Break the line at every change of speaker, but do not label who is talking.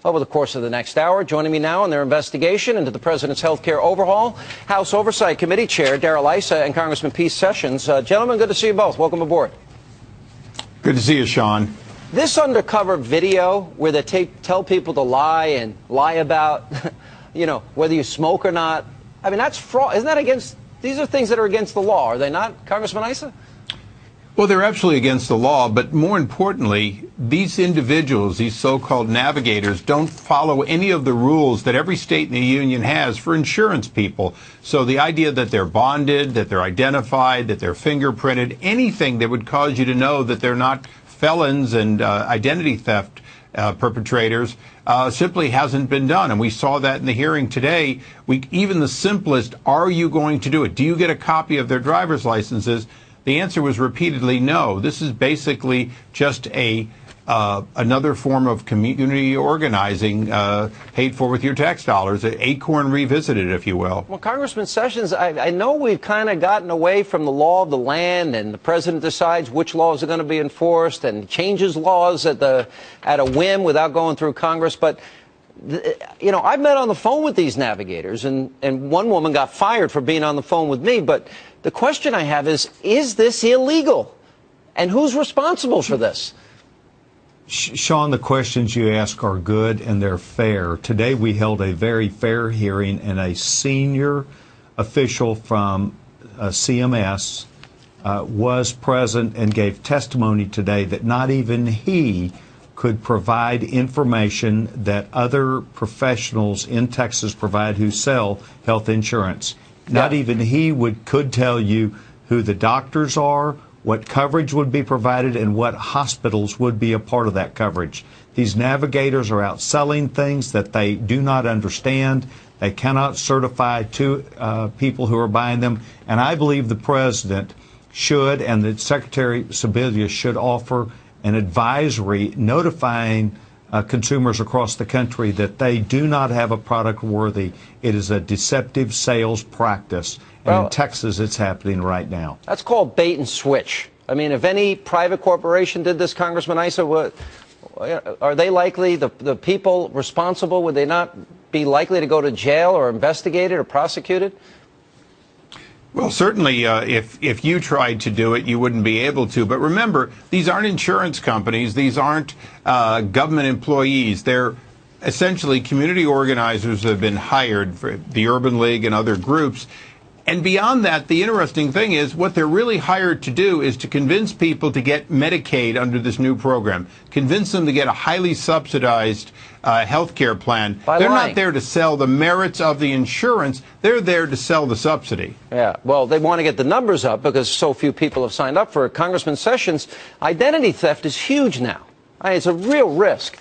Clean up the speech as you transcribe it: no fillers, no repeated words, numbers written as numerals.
over the course of the next hour. Joining me now in their investigation into the president's health care overhaul, House Oversight Committee Chair Darrell Issa and Congressman Pete Sessions. Gentlemen, good to see you both. Welcome aboard.
Good to see you, Sean.
This undercover video where they tell people to lie and lie about, whether you smoke or not, I mean, that's fraud. Isn't that against, these are things that are against the law, are they not, Congressman Issa?
Well, they're absolutely against the law, but more importantly, these individuals, these so-called navigators, don't follow any of the rules that every state in the union has for insurance people. So the idea that they're bonded, that they're identified, that they're fingerprinted, anything that would cause you to know that they're not felons and identity theft perpetrators simply hasn't been done. And we saw that in the hearing today. Even the simplest, are you going to do it? Do you get a copy of their driver's licenses? The answer was repeatedly no. This is basically just another form of community organizing paid for with your tax dollars, Acorn revisited, if you will.
Well, Congressman Sessions, I know we've kind of gotten away from the law of the land, and the president decides which laws are going to be enforced and changes laws at a whim without going through Congress. But I've met on the phone with these navigators, and one woman got fired for being on the phone with me. But the question I have is this illegal? And who's responsible for this?
Sean, the questions you ask are good and they're fair. Today we held a very fair hearing, and a senior official from CMS was present and gave testimony today that not even he could provide information that other professionals in Texas provide who sell health insurance. Not even he could tell you who the doctors are, what coverage would be provided, and what hospitals would be a part of that coverage. These navigators are out selling things that they do not understand. They cannot certify to people who are buying them. And I believe the president should, and the Secretary Sebelius should, offer an advisory notifying consumers across the country that they do not have a product worthy. It is a deceptive sales practice. And in Texas, it's happening right now.
That's called bait and switch. I mean, if any private corporation did this, Congressman Issa, are they likely, the people responsible, would they not be likely to go to jail or investigated or prosecuted?
Well, certainly, if you tried to do it, you wouldn't be able to. But remember, these aren't insurance companies. These aren't government employees. They're essentially community organizers that have been hired for the Urban League and other groups. And beyond that, the interesting thing is what they're really hired to do is to convince people to get Medicaid under this new program, convince them to get a highly subsidized health care plan. They're not there to sell the merits of the insurance. They're there to sell the subsidy.
Yeah, well, they want to get the numbers up because so few people have signed up for it. Congressman Sessions, identity theft is huge now. It's a real risk.